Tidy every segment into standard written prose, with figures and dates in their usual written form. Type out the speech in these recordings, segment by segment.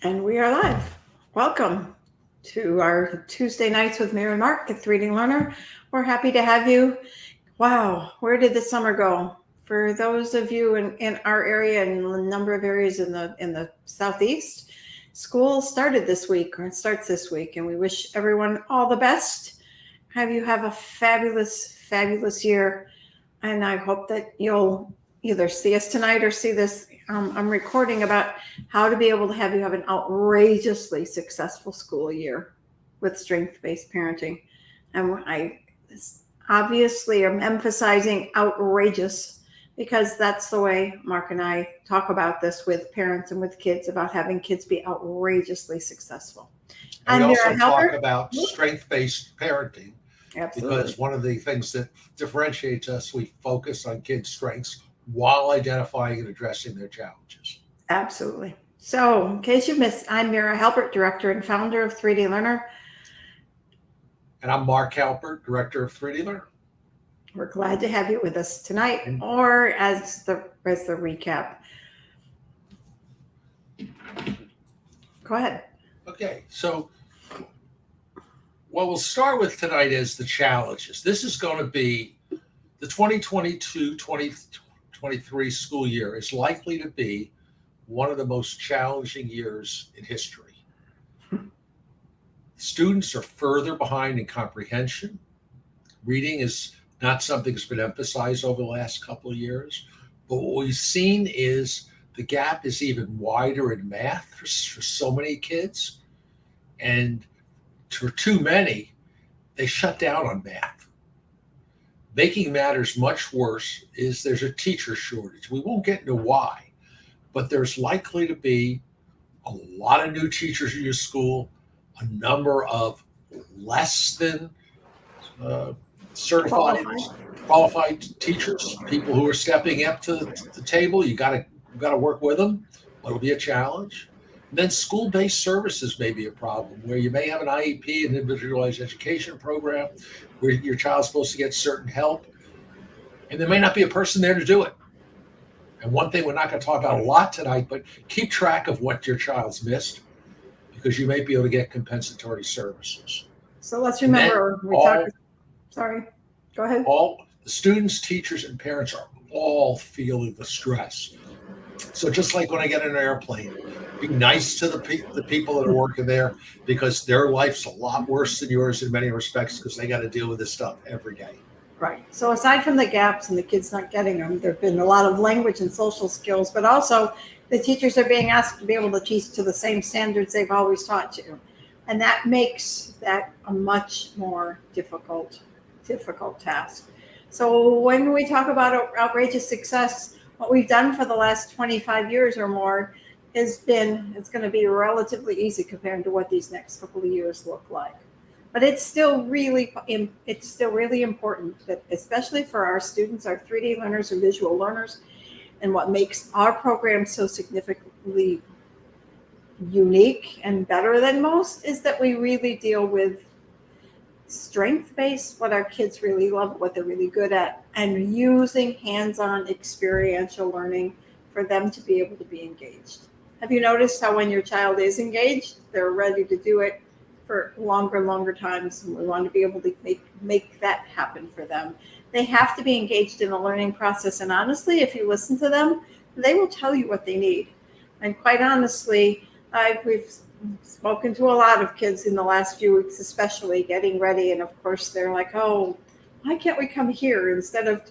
And we are live. Welcome to our Tuesday nights with Mary Mark at 3D Learner. We're happy to have you. Wow, where did the summer go? For those of you in our area and a number of areas in the southeast, school started this week, or it starts this week, and we wish everyone all the best. Have a fabulous year, and I hope that you'll either see us tonight or see this. I'm recording about how to be able to have an outrageously successful school year with strength-based parenting. And I obviously am emphasizing outrageous because that's the way Mark and I talk about this with parents and with kids, about having kids be outrageously successful. And we also talk about strength-based parenting. Absolutely. Because one of the things that differentiates us, we focus on kids' strengths while identifying and addressing their challenges. Absolutely. So, in case you missed, I'm Mira Halpert, director and founder of 3D Learner. And I'm Mark Halpert, director of 3D Learner. We're glad to have you with us tonight, or as the recap. Go ahead. Okay, so what we'll start with tonight is the challenges. This is going to be the 2022-2023 school year is likely to be one of the most challenging years in history. Students are further behind in comprehension. Reading is not something that's been emphasized over the last couple of years, but what we've seen is the gap is even wider in math for so many kids, and for too many, they shut down on math. Making matters much worse is there's a teacher shortage. We won't get into why, but there's likely to be a lot of new teachers in your school, a number of less than certified, qualified teachers, people who are stepping up to the table. You got to work with them. It'll be a challenge. And then school-based services may be a problem, where you may have an IEP, an individualized education program, where your child's supposed to get certain help, and there may not be a person there to do it. And one thing we're not going to talk about a lot tonight, but keep track of what your child's missed, because you may be able to get compensatory services. So let's remember, sorry, go ahead. All the students, teachers, and parents are all feeling the stress. So just like when I get in an airplane, be nice to the people that are working there, because their life's a lot worse than yours in many respects, because they got to deal with this stuff every day. Right. So aside from the gaps and the kids not getting them, there have been a lot of language and social skills, but also the teachers are being asked to be able to teach to the same standards they've always taught to. And that makes that a much more difficult task. So when we talk about outrageous success, what we've done for the last 25 years or more it's going to be relatively easy compared to what these next couple of years look like. But it's still really important that, especially for our students, our 3D learners and visual learners, and what makes our program so significantly unique and better than most, is that we really deal with strength-based, what our kids really love, what they're really good at, and using hands-on experiential learning for them to be able to be engaged. Have you noticed how when your child is engaged, they're ready to do it for longer times, and we want to be able to make that happen for them. They have to be engaged in the learning process, and honestly, if you listen to them, they will tell you what they need. And quite honestly, we've spoken to a lot of kids in the last few weeks, especially getting ready, and of course they're like, oh, why can't we come here instead of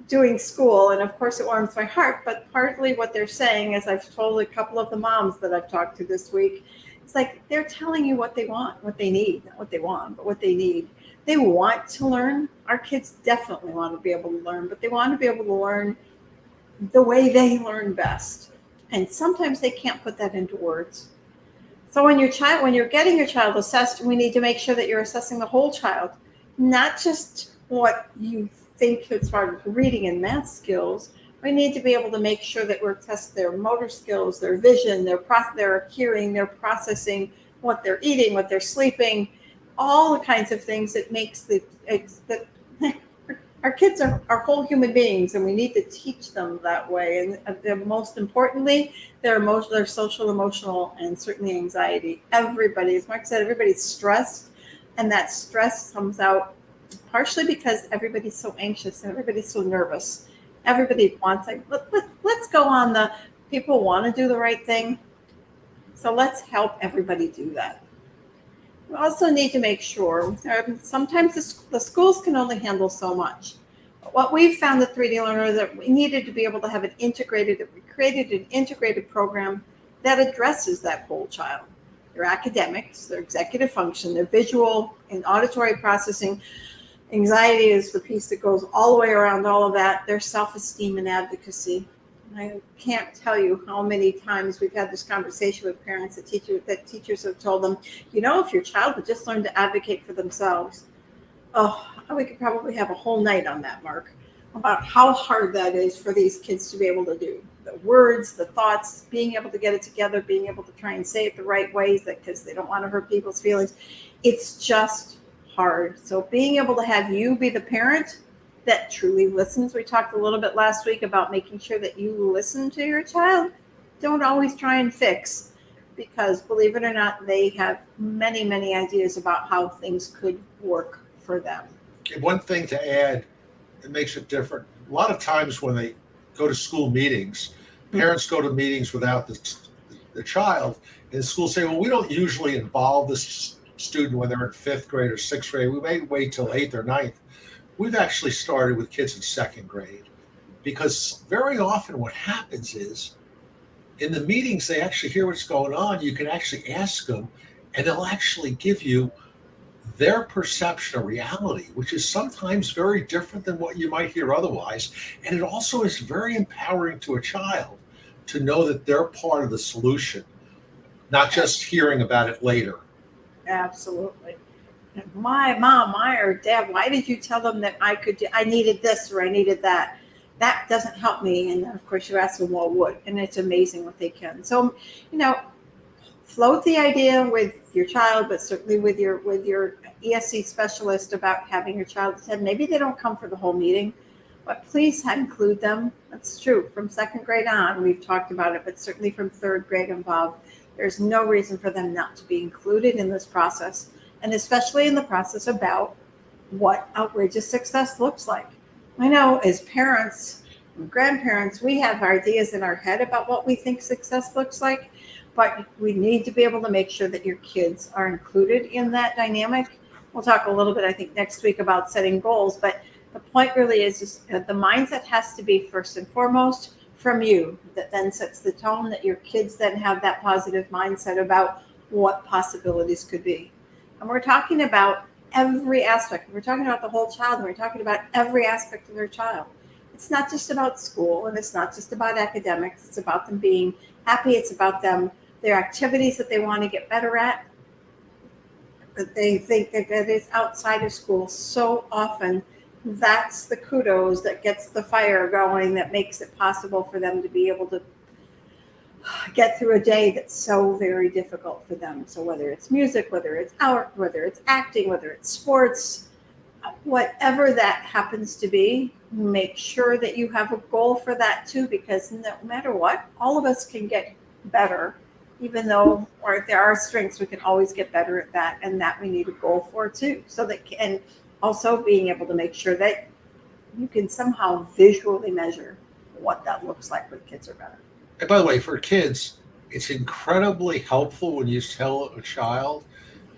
doing school? And of course it warms my heart, but partly what they're saying, as I've told a couple of the moms that I've talked to this week, it's like they're telling you what they want, what they need, not what they want, but what they need. They want to learn. Our kids definitely want to be able to learn, but they want to be able to learn the way they learn best. And sometimes they can't put that into words. So when you're getting your child assessed, we need to make sure that you're assessing the whole child, not just what you think as far as reading and math skills. We need to be able to make sure that we're testing their motor skills, their vision, their hearing, their processing, what they're eating, what they're sleeping, all the kinds of things that makes our kids are whole human beings, and we need to teach them that way. And most importantly, their social, emotional, and certainly anxiety. Everybody, as Mark said, everybody's stressed, and that stress comes out partially because everybody's so anxious and everybody's so nervous. Everybody wants, like, let's go on the, people want to do the right thing. So let's help everybody do that. We also need to make sure, sometimes the schools can only handle so much. What we found at 3D Learner is that we needed to be able to have we created an integrated program that addresses that whole child. Their academics, their executive function, their visual and auditory processing. Anxiety is the piece that goes all the way around all of that, their self-esteem and advocacy. I can't tell you how many times we've had this conversation with parents that teachers have told them, if your child would just learn to advocate for themselves. Oh, we could probably have a whole night on that, Mark, about how hard that is for these kids to be able to do. The words, the thoughts, being able to get it together, being able to try and say it the right ways, because they don't want to hurt people's feelings. It's just hard. So being able to have you be the parent that truly listens. We talked a little bit last week about making sure that you listen to your child. Don't always try and fix, because believe it or not, they have many, many ideas about how things could work for them. One thing to add that makes it different, a lot of times when they go to school meetings, parents go to meetings without the child, and the schools say, well, we don't usually involve this student when they're in 5th grade or 6th grade. We may wait till 8th or 9th. We've actually started with kids in 2nd grade, because very often what happens is in the meetings, they actually hear what's going on. You can actually ask them, and they'll actually give you their perception of reality, which is sometimes very different than what you might hear otherwise. And it also is very empowering to a child to know that they're part of the solution, not just hearing about it later. Absolutely. My mom, or dad, why did you tell them that I needed this or I needed that? That doesn't help me. And then, of course, you ask them, well, what? And it's amazing what they can. So, float the idea with your child, but certainly with your ESC specialist about having your child attend. Maybe they don't come for the whole meeting, but please include them. That's true. From 2nd grade on, we've talked about it, but certainly from 3rd grade above, there's no reason for them not to be included in this process. And especially in the process about what outrageous success looks like. I know as parents and grandparents, we have ideas in our head about what we think success looks like, but we need to be able to make sure that your kids are included in that dynamic. We'll talk a little bit, I think, next week about setting goals, but the point really is just the mindset has to be first and foremost from you, that then sets the tone, that your kids then have that positive mindset about what possibilities could be. And we're talking about every aspect. We're talking about the whole child, and we're talking about every aspect of their child. It's not just about school, and it's not just about academics. It's about them being happy. It's about their activities that they want to get better at, that they think that is outside of school. So often, that's the kudos that gets the fire going, that makes it possible for them to be able to get through a day that's so very difficult for them. So whether it's music, whether it's art, whether it's acting, whether it's sports, whatever that happens to be, make sure that you have a goal for that too, because no matter what, all of us can get better. Even though there are strengths, we can always get better at that, and that we need a goal for too. So that, and also being able to make sure that you can somehow visually measure what that looks like when kids are better. And by the way, for kids, it's incredibly helpful when you tell a child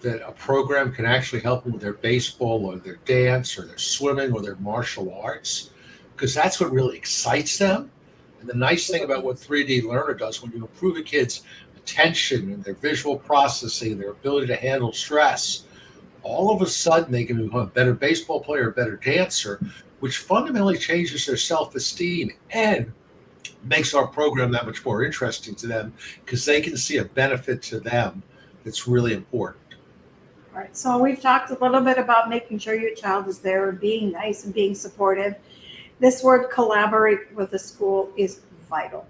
that a program can actually help them with their baseball or their dance or their swimming or their martial arts, because that's what really excites them. And the nice thing about what 3D Learner does, when you improve a kid's attention and their visual processing, their ability to handle stress, all of a sudden they can become a better baseball player, a better dancer, which fundamentally changes their self-esteem and makes our program that much more interesting to them, because they can see a benefit to them that's really important. All right, so we've talked a little bit about making sure your child is there, being nice and being supportive. This word collaborate with the school is vital.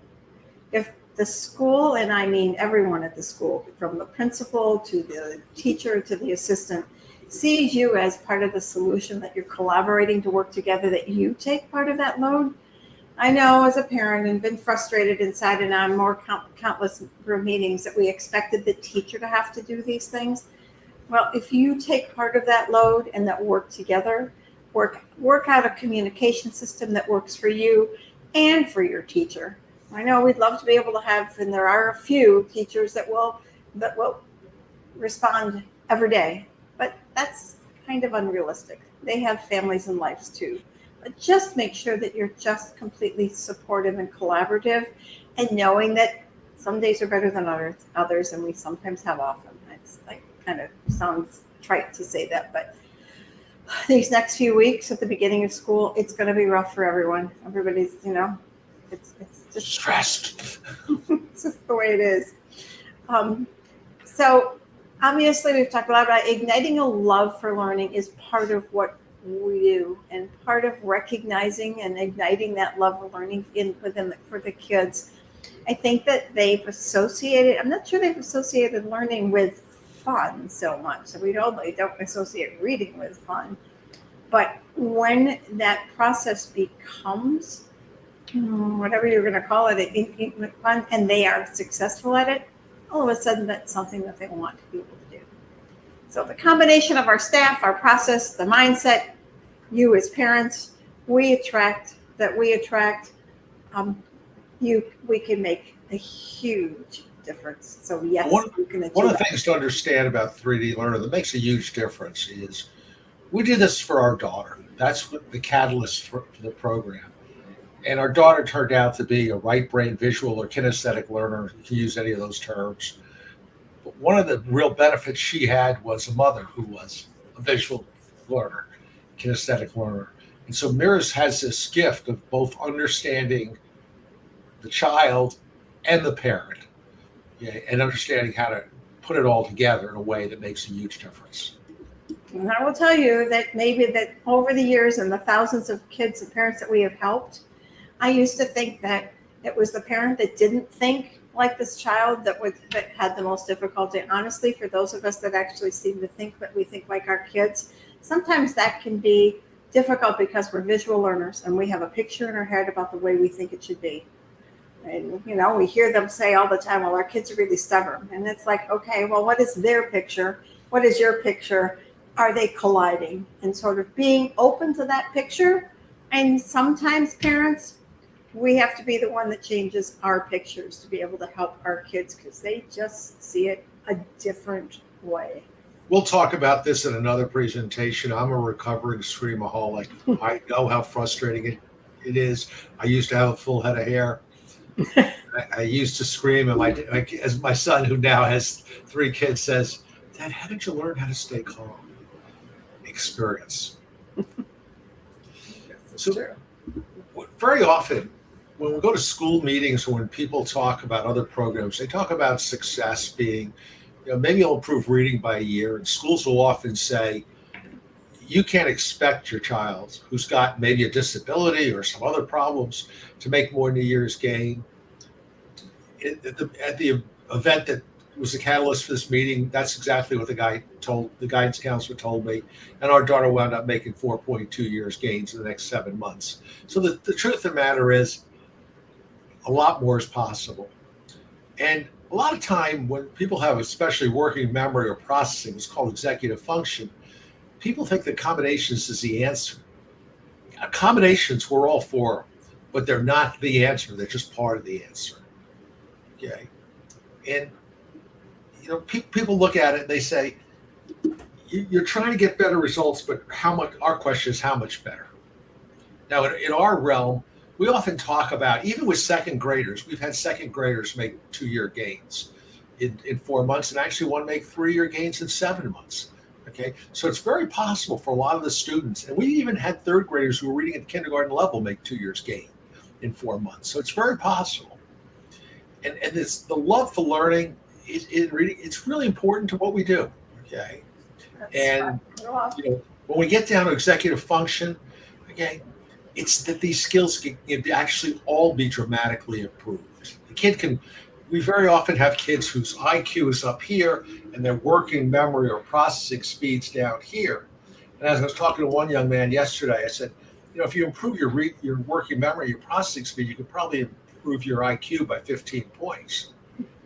If the school, and I mean everyone at the school, from the principal to the teacher to the assistant, sees you as part of the solution, that you're collaborating to work together, that you take part of that load. I know as a parent and been frustrated inside and on more countless group meetings that we expected the teacher to have to do these things. Well, if you take part of that load and that work together, work out a communication system that works for you and for your teacher. I know we'd love to be able to have, and there are a few teachers that will respond every day, but that's kind of unrealistic. They have families and lives too. But just make sure that you're just completely supportive and collaborative, and knowing that some days are better than others, and we sometimes have often. It's like kind of sounds trite to say that, but these next few weeks at the beginning of school, it's going to be rough for everyone. Everybody's, it's just Stressed. it's just the way it is. So obviously we've talked a lot about igniting a love for learning is part of what we do, and part of recognizing and igniting that love for learning for the kids. I think that I'm not sure they've associated learning with fun so much. So they don't associate reading with fun. But when that process becomes whatever you're going to call it, fun, and they are successful at it, all of a sudden that's something that they want to be able to do. So the combination of our staff, our process, the mindset, you as parents, we attract, we can make a huge difference. So yes, you can achieve One of the that. things to understand about 3D Learner that makes a huge difference is we did this for our daughter. That's what the catalyst for the program. And our daughter turned out to be a right brain visual or kinesthetic learner. You can use any of those terms. But one of the real benefits she had was a mother who was a visual learner, kinesthetic learner. And so Mirrors has this gift of both understanding the child and the parent, and understanding how to put it all together in a way that makes a huge difference. And I will tell you that maybe that over the years and the thousands of kids and parents that we have helped, I used to think that it was the parent that didn't think like this child that had the most difficulty. Honestly, for those of us that actually seem to think that we think like our kids, sometimes that can be difficult because we're visual learners and we have a picture in our head about the way we think it should be. And, we hear them say all the time, well, our kids are really stubborn. And it's like, okay, well, what is their picture? What is your picture? Are they colliding? And sort of being open to that picture. And sometimes parents, we have to be the one that changes our pictures to be able to help our kids because they just see it a different way. We'll talk about this in another presentation. I'm a recovering screamaholic. I know how frustrating it is. I used to have a full head of hair. I used to scream, and as my son, who now has 3 kids, says, "Dad, how did you learn how to stay calm?" Experience. So very often, when we go to school meetings or when people talk about other programs, they talk about success being, maybe you'll improve reading by a year. And schools will often say, you can't expect your child who's got maybe a disability or some other problems to make more than a year's gain. At the event that was the catalyst for this meeting, that's exactly what the guidance counselor told me. And our daughter wound up making 4.2 years gains in the next 7 months. So the truth of the matter is, a lot more is possible. And a lot of time when people have especially working memory or processing, it's called executive function, people think that combinations is the answer. Combinations we're all for, but they're not the answer. They're just part of the answer. Okay. And, people look at it and they say, you're trying to get better results, but how much? Our question is how much better? Now, in our realm, we often talk about, even with second graders, we've had second graders make 2-year gains in 4 months, and actually one make 3-year gains in 7 months. Okay, so it's very possible for a lot of the students, and we even had third graders who were reading at kindergarten level make 2 years gain in 4 months. So it's very possible. And it's the love for learning. It's really important to what we do. Okay, and when we get down to executive function, okay, it's that these skills can actually all be dramatically improved. The kid can we very often have kids whose IQ is up here and their working memory or processing speeds down here. And as I was talking to one young man yesterday, I said, if you improve your working memory, your processing speed, you could probably improve your IQ by 15 points.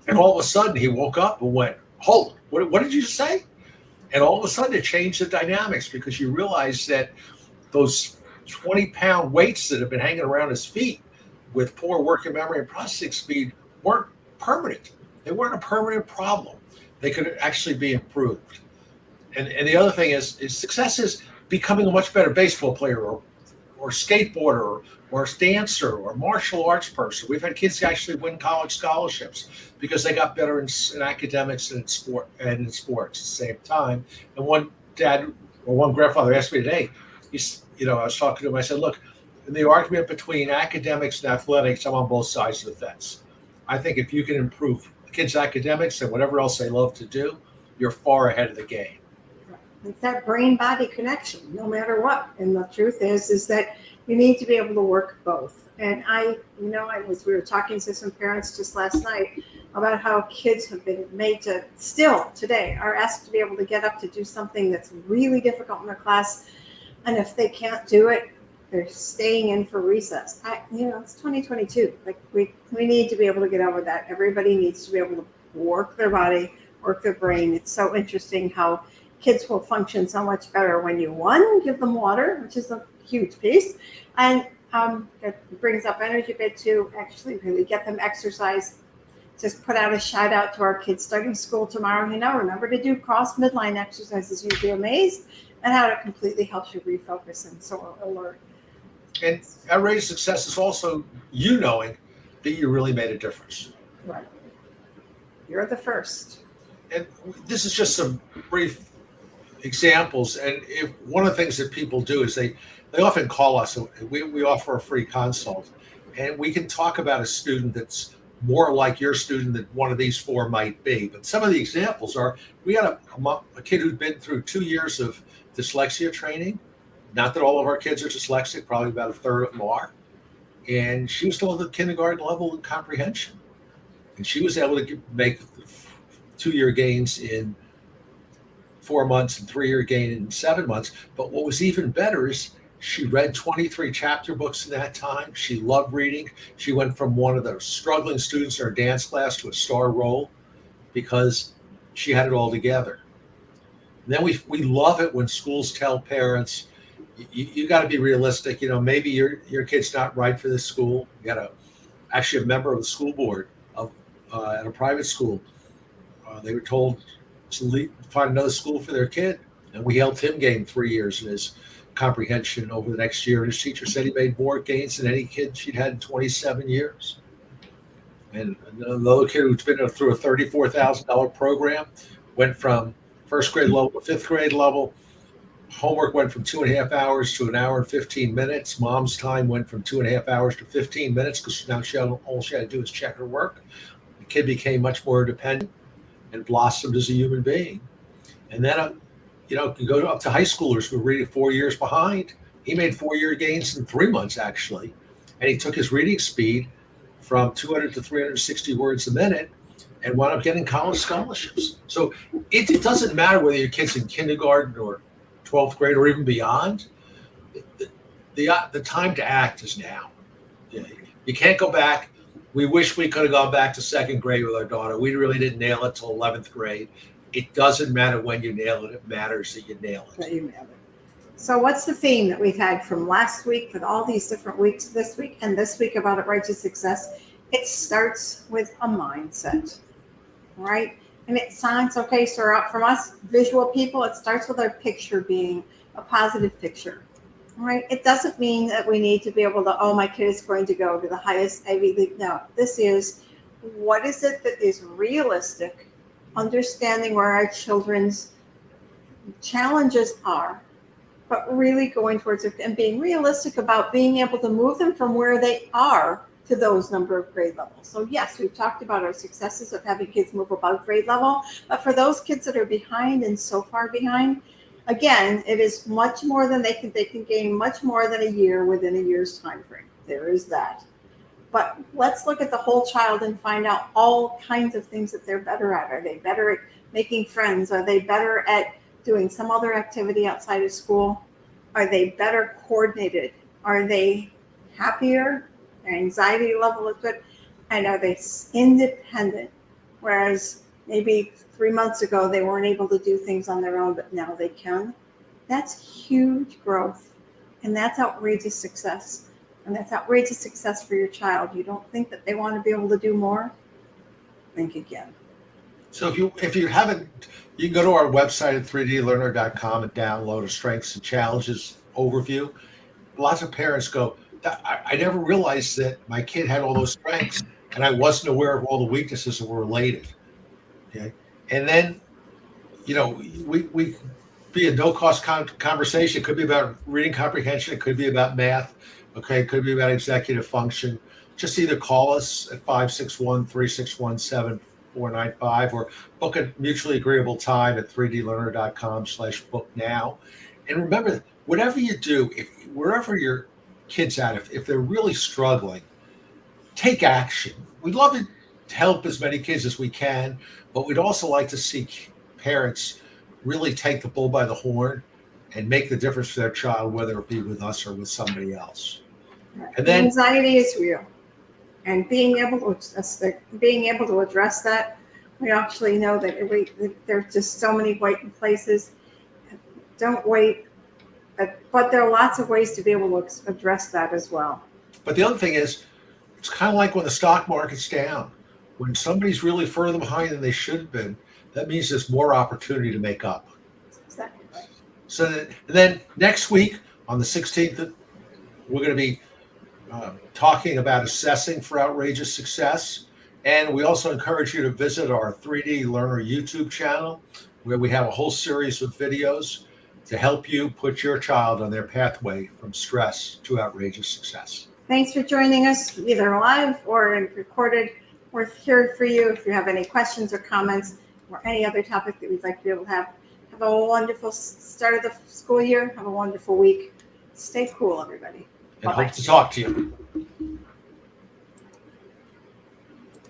And all of a sudden, he woke up and went, "Hold! What did you say?" And all of a sudden, it changed the dynamics because you realize that those 20-pound weights that have been hanging around his feet with poor working memory and processing speed weren't permanent. They weren't a permanent problem. They could actually be improved. And the other thing is success is becoming a much better baseball player or skateboarder or dancer or martial arts person. We've had kids actually win college scholarships because they got better in academics and in sports at the same time. And one grandfather asked me today, I was talking to him, I said, look, in the argument between academics and athletics, I'm on both sides of the fence. I think if you can improve kids' academics and whatever else they love to do, you're far ahead of the game. It's that brain-body connection, no matter what. And the truth is that you need to be able to work both. And we were talking to some parents just last night about how kids have been made to still today are asked to be able to get up to do something that's really difficult in their class. And if they can't do it, they're staying in for recess. It's 2022. Like we need to be able to get over that. Everybody needs to be able to work their body, work their brain. It's so interesting how kids will function so much better when you, give them water, which is a huge piece, and it brings up energy a bit to actually really get them exercise. Just put out a shout out to our kids starting school tomorrow. Remember to do cross midline exercises. You'd be amazed at how it completely helps you refocus and so alert. And our rate of success is also you knowing that you really made a difference. Right. You're the first. And this is just some brief examples. And one of the things that people do is they often call us. We offer a free consult, and we can talk about a student that's more like your student than one of these four might be. But some of the examples are, we got a kid who'd been through 2 years of dyslexia training. Not that all of our kids are dyslexic, probably about a third of them are. And she was still at the kindergarten level in comprehension. And she was able to make 2-year gains in 4 months and 3-year gain in 7 months. But what was even better is she read 23 chapter books in that time. She loved reading. She went from one of the struggling students in her dance class to a star role because she had it all together. And then we love it when schools tell parents, you got to be realistic. Maybe your kid's not right for this school. You got to actually a member of the school board at a private school. They were told to find another school for their kid, and we helped him gain 3 years in his comprehension over the next year. And his teacher said he made more gains than any kid she'd had in 27 years. And another kid who's been through a $34,000 program went from first grade level to fifth grade level. Homework went from 2.5 hours to 1 hour and 15 minutes. Mom's time went from 2.5 hours to 15 minutes because now all she had to do is check her work. The kid became much more independent and blossomed as a human being. And then, you go up to high schoolers who were reading 4 years behind. He made 4-year gains in 3 months, actually. And he took his reading speed from 200 to 360 words a minute and wound up getting college scholarships. So it doesn't matter whether your kid's in kindergarten or 12th grade or even beyond. The time to act is now. You can't go back. We wish we could have gone back to 2nd grade with our daughter. We really didn't nail it till 11th grade. It doesn't matter when you nail it. It matters that you nail it. That you nailed it. So what's the theme that we've had from last week with all these different weeks this week and this week about Righteous Success? It starts with a mindset, right? And it sounds okay. So from us visual people, it starts with our picture being a positive picture, right? It doesn't mean that we need to be able to, my kid is going to go to the highest Ivy League. No, this is, what is it that is realistic? Understanding where our children's challenges are, but really going towards it and being realistic about being able to move them from where they are to those number of grade levels. So yes, we've talked about our successes of having kids move above grade level, but for those kids that are behind and so far behind, again, it is much more than they can gain much more than a year within a year's time frame. There is that. But let's look at the whole child and find out all kinds of things that they're better at. Are they better at making friends? Are they better at doing some other activity outside of school? Are they better coordinated? Are they happier? Their anxiety level is good. And are they independent? Whereas maybe 3 months ago they weren't able to do things on their own, but now they can. That's huge growth. And that's outrageous success. And that's outrageous success for your child. You don't think that they want to be able to do more? Think again. So if you haven't, you can go to our website at 3dlearner.com and download a strengths and challenges overview. Lots of parents go, I never realized that my kid had all those strengths and I wasn't aware of all the weaknesses that were related. Okay. And then, we be a no-cost conversation. It could be about reading comprehension. It could be about math. Okay. It could be about executive function. Just either call us at 561-361-7495 or book a mutually agreeable time at 3dlearner.com/book now. And remember, whatever you do, wherever your kids at, if they're really struggling, take action. We'd love to help as many kids as we can, but we'd also like to see parents really take the bull by the horn and make the difference for their child, whether it be with us or with somebody else. And then anxiety is real, and being able to address that, we actually know that there's just so many waiting places. Don't wait, but there are lots of ways to be able to address that as well. But the other thing is, it's kind of like when the stock market's down. When somebody's really further behind than they should have been, that means there's more opportunity to make up. Exactly right. So then next week on the 16th, we're going to be talking about assessing for outrageous success. And we also encourage you to visit our 3D Learner YouTube channel, where we have a whole series of videos to help you put your child on their pathway from stress to outrageous success. Thanks for joining us, either live or recorded. We're here for you if you have any questions or comments or any other topic that we'd like to be able to have. Have a wonderful start of the school year. Have a wonderful week. Stay cool, everybody. And Bye-bye. hope to talk to you.